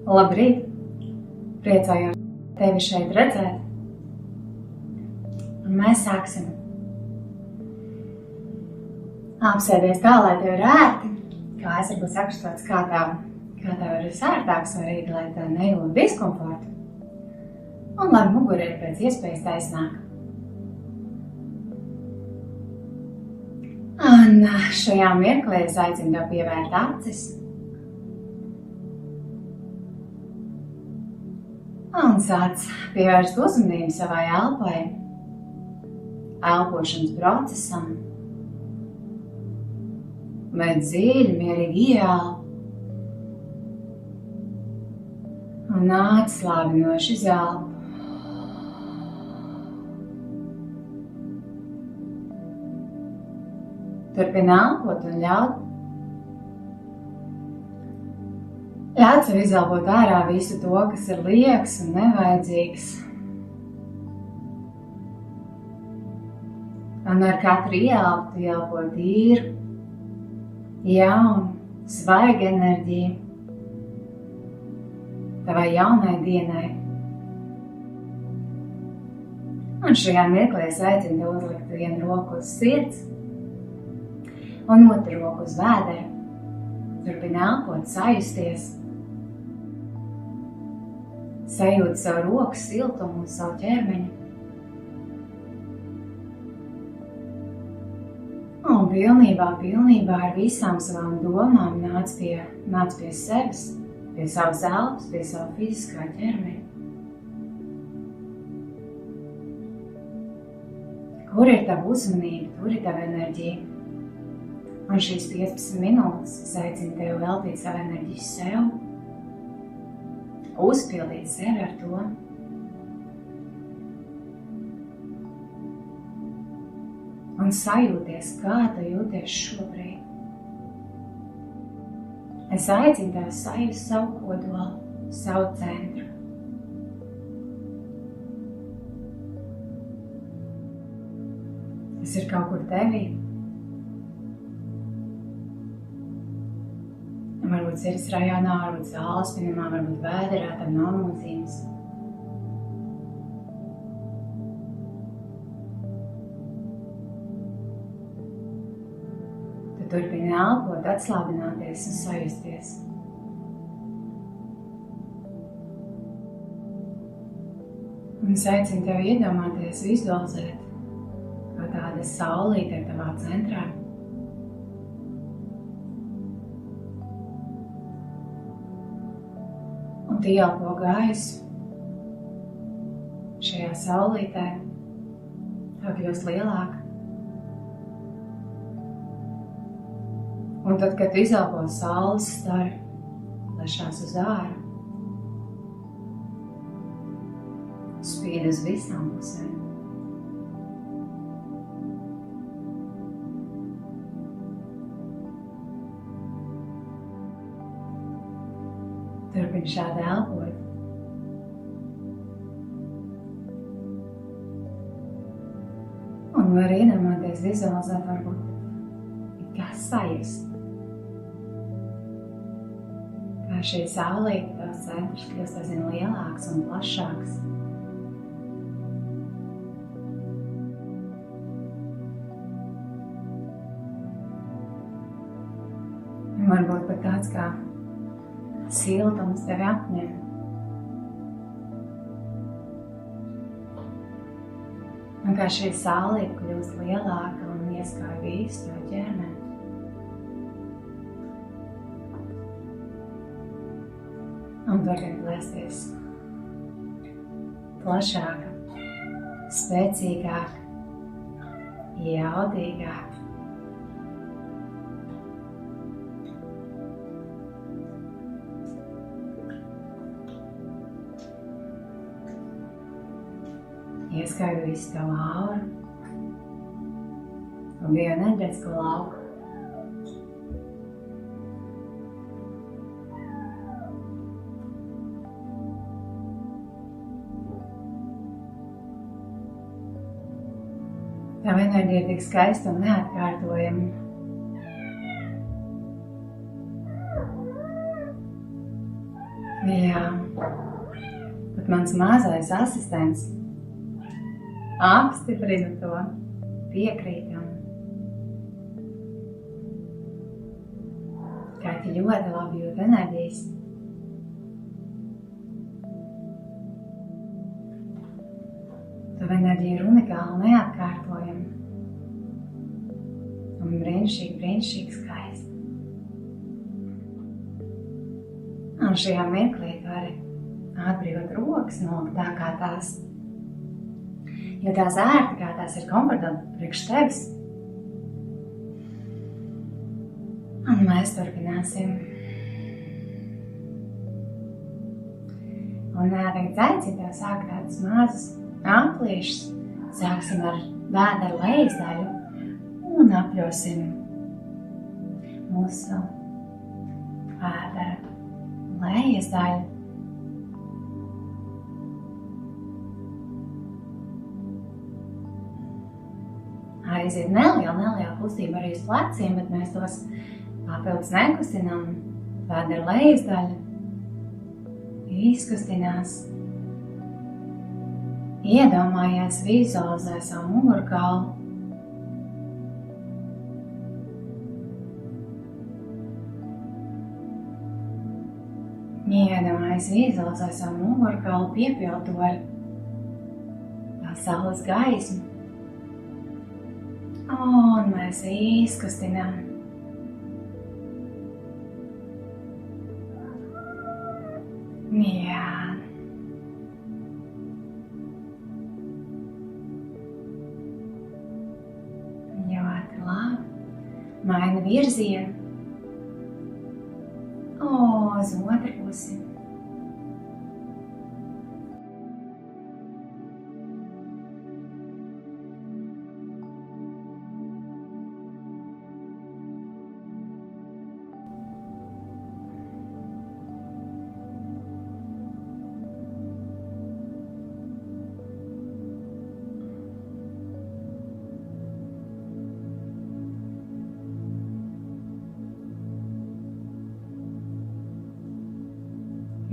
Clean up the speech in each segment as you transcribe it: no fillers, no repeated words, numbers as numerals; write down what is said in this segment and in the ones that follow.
Labrīt! Priecājos tevi šeit redzēt. Un mēs sāksim. Apsēdies tā, lai tev ir ērti. Kājas varbūt sakrustots, kā tev ir sērtāks, vai arī, lai tev nejūt diskomfortu. Un lai mugura ir pēc iespējas taisnāka. Un šajā mirklī es aicinu tev pievērt acis. Un sāc pievērst uzmanību savai elpai, elpošanas procesam. Vai dziļi, mierīgi ieelpo. Un atslābinoši izelpo. Turpini elpot un ļaut sev izelpot ārā visu to, kas ir lieks un nevajadzīgs. Un ar katru ieelpu tu ielpo tīru, jaunu, svaigu enerģiju tavai jaunai dienai. Un šajā mirklī es aicinu tev uzlikt vienu roku uz sirds un otru roku uz vēdera. Turpini elpot, sajusties. Sajūt savu roku siltumu un savu ķermeņu. Un pilnībā ar visām savām domām nāc pie sevis, pie savas elpas, pie savu fiziskā ķermeņa. Kur ir tava uzmanība, tur ir tava enerģija. Un šīs 15 minūtes es aicinu tevi veltīt savu enerģiju sev, uzpildīt sevi ar to. Un sajūties, kā tu jūties šobrīd. Es aicinu tevi sajust savu kodolu, savu centru. Tas ir kaut kur tevī. Varbūt sirds rajonā, varbūt zāles pinamā, varbūt vēderā, tam nav nozīmes. Tu turpini elpot, atslābināties un sajusties. Un es aicinu tevi iedomāties, vizualizēt, kā tāda saulīte ir tavā centrā. Tu ieelpo gaisu šajā saulītē, tā kļūst lielāka. Un tad, kad tu izelpo saules staru, lešās uz āru, spīd uz visām pusēm. Turpini šādi elpot. Un var iedomāties, vizualizēt, varbūt kā sajust. Kā šī saulīte, tavs centrs kļūst aizvien lielāks un plašāks. Un varbūt pat tāds kā siltums tevi apņem. Un kā šī saulīte kļūst lielāka un ieskauj visu to ķermeni. Un turpini plēsties plašāka, spēcīgāka, jaudīgāka. Ieskaidu visu tavu auru un bioenerģētisko lauku. Tava enerģija ir tik skaista un neatkārtojama. Jā, pat mans mazais asistents apstiprina to, piekrītam. Kaiti ļoti labi jūt enerģijas. Tava enerģija ir unikāla, neatkārtojama un brīnišķīgi skaista. Un šajā mirklī tu vari atbrīvot rokas, nolikt tā kā tās, jo tās ērti, kā tās ir komfortabli priekš tevis. Un mēs turpināsim. Un tagad aicinu tev sākt tādas mazas apliešas. Sāksim ar vēdera lejas daļu un apļosim mūsu vēdera lejas daļu. Aiziet neliela kustība arī uz pleciem, bet mēs tos papildus nekustinām. Vēdera lejas daļa izkustinās. Iedomājies, vizualizē savu mugurkaulu. Iedomājies, vizualizē savu mugurkaulu, piepildu ar tā saules gaismu. Un mēs izkustinām. Jā. Ļoti labi. Maina virzienu. Uz otru pusi.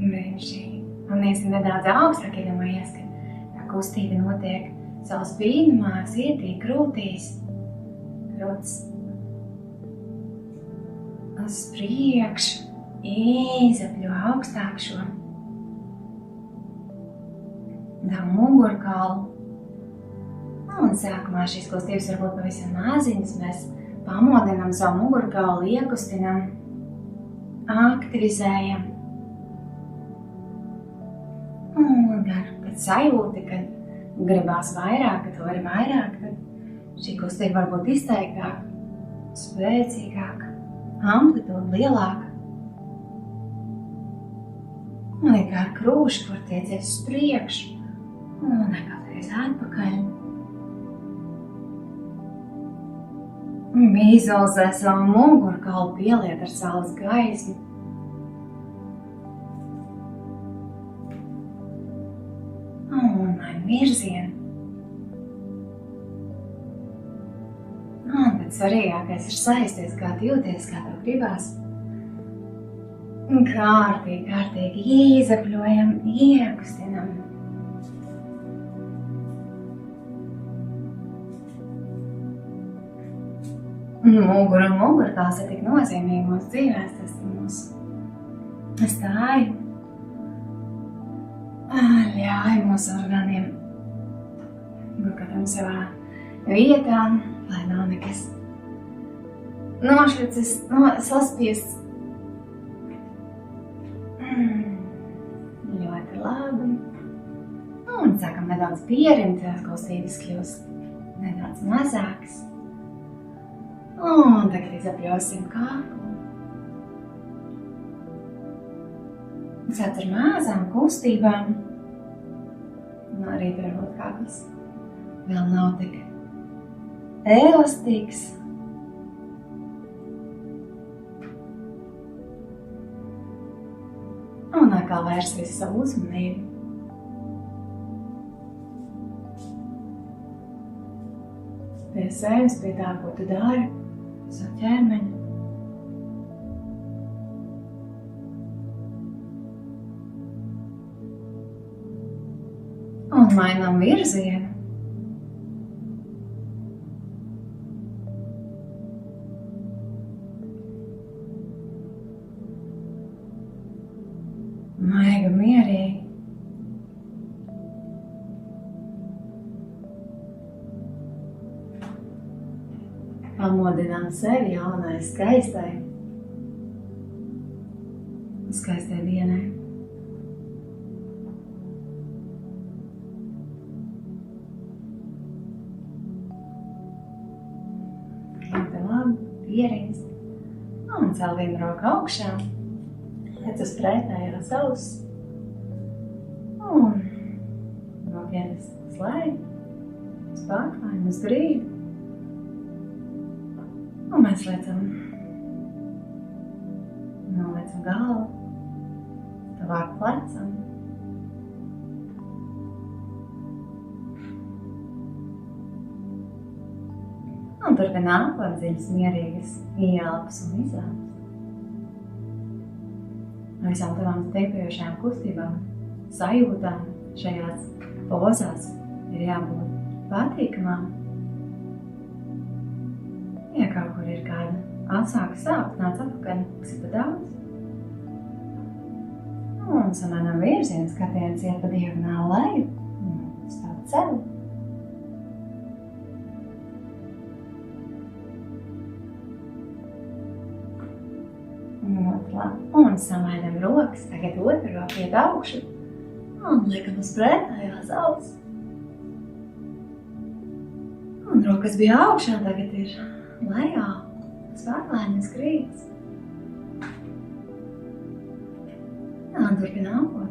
Brīnišķīgi. Un iesim nedaudz augstāk, iedomājies, ka tā kustība notiek savu spīnumā, sietī, krūtīs. Krūtis uz priekšu, izapļo augstāk šo tavu mugurkaulu. Un sākumā šīs kustības var būt pavisam maziņas. Mēs pamodinām savu mugurkaulu, iekustinām, aktivizējam. Un kad sajūti, kad gribās vairāk, kad vari vairāk, tad šī kustība var būt izteiktāka, spēcīgāka, amplitūda lielāka. Un ir kā krūši, kur tiecies uz priekšu un nekādreiz atpakaļ. Vizualizē savu mugurkaulu, pieliet ar saules gaismu. Un maini virzienu. Un tad svarīgākais ir saisties, kā tu jūties, kā tev gribās. Un kārtīgi izapļojam, iekustinam. Mugurkauls ir tik nozīmīgi mūsu dzīvēs, tas ir mūsu stāju. Ļauj mūsu orgāniem būt katram savā vietā, lai nav nekas nošlicis, saspiests. Ļoti labi. Un sākam nedaudz pierimt, tās kustības kļūst nedaudz mazākas. Un tagad izapļosim kaklu. Sāc ar mazām kustībām. Un arī varbūt kakls vēl nav tik elastīgs. Un atkal vērs visu savu uzmanību pie sevis, pie tā, ko tu dari, savu ķermeņu. Un mainām virzienu. Maiga mierīgi. Pamodinām sevi jaunai, skaistai dienai. Ļoti labi, pierīst. Un cel vienu roku augšā. Lec uz pretējās auss. Un nokienas slēg, uz pārklājumu, uz grīdu. Un mēs nolecam galvu, tuvāk plecam. Un turpinām dziļas, mierīgas ieelpas un izelpas. No visām tavām teiktojošajām kustībām, sajūtām šajās pozās ir jābūt patīkamām. Ja kaut kur ir kāda atsāka sākt, nāc atpakaļ, kas ir pa daudz. Un samainām virzienu, skatiens iet pa diagonāli leju, uz tavu celu. Un samainām rokas, tagad otru roku iet augšu un liekam uz pretējās auss. Un rokas bija augšā, tagad ir lejā, uz pārklājumas grīdas. Un turpina ampot.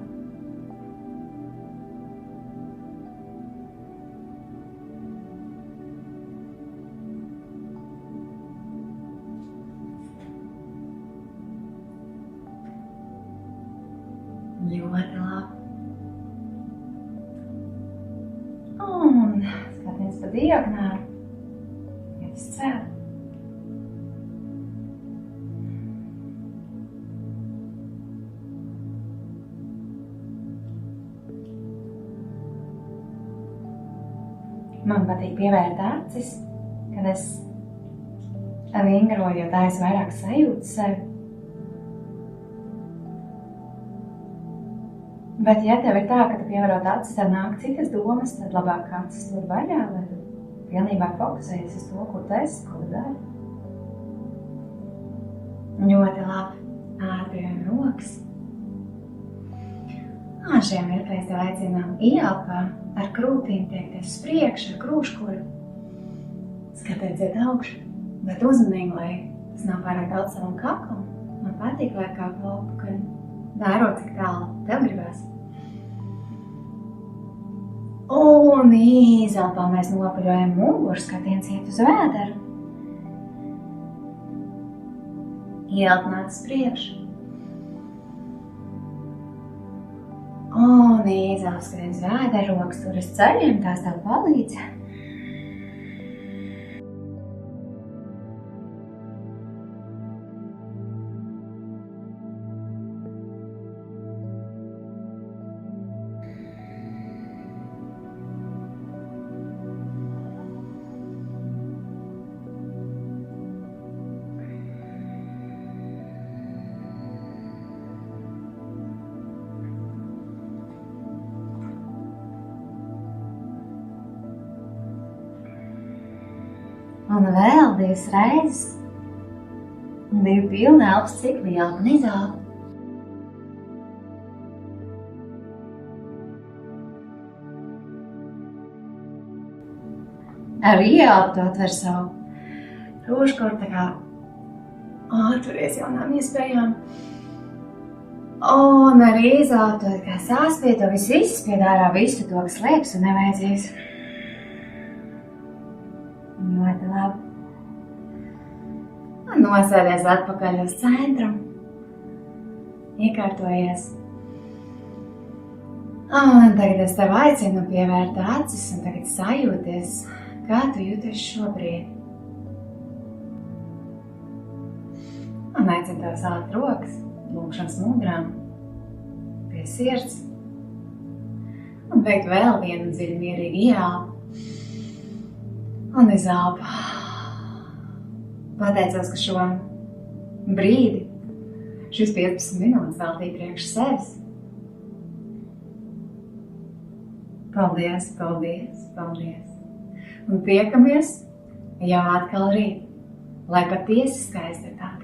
Ļoti labi. Un skatiens pa diagonāli. Iet uz celu. Man patīk pievērt acis, kad es vingroju, jo tā es vairāk sajūtu sevi. Bet, ja tev ir tā, ka tu pievarot acis, tad nāk citas domas, tad labāk acis tur vaļā, lai tu pilnībā fokusējies uz to, ko tu esi, ko tu dari. Ļoti labi. Ātrījām rokas. Šajā mirklī tev aicinām ieelpā ar krūtīm tiekties uz priekšu, ar krūškoļu. Skatiens iet augšu, bet uzmanīgi, lai tas nav pārāk daudz savam kaklam. Man patīk, lai kakla atpakaļ. Vēro, cik tālu tev gribēs. Un izelpā mēs nopaļojam muguru, skatiens iet uz vēderu. Ielp nāc uz priekšu. Un izelp skrien uz vēderu, rokas tur uz ceļiem, tās tev palīdz. Un vēl 2 reizes. 2 pilni elpas cikli, ielpa un izelpa. Ar ieelpu tu atver savu rožkuru, tā kā atveries jaunām iespējām. Un ar izelpu tu kā sāspēj, to visu izspied ārā, visu to, kas liekas un nevajadzīs. Ļoti labi. Un nosēdies atpakaļ uz centru. Iekārtojies. Un tagad es tev aicinu pievērt acis un tagad sajūties, kā tu jūties šobrīd. Un aicinu tev sākt rokas, lūkšanas mudrām, pie sirds. Un veikt vēl vienu dziļu mierīgu ieelpu. Un izelpu. Pateicos, ka šo brīdi, šis 15 minūtes veltīja priekš sevis. Paldies, paldies, paldies. Un tiekamies jau atkal rīt, lai patiesi skaista tā.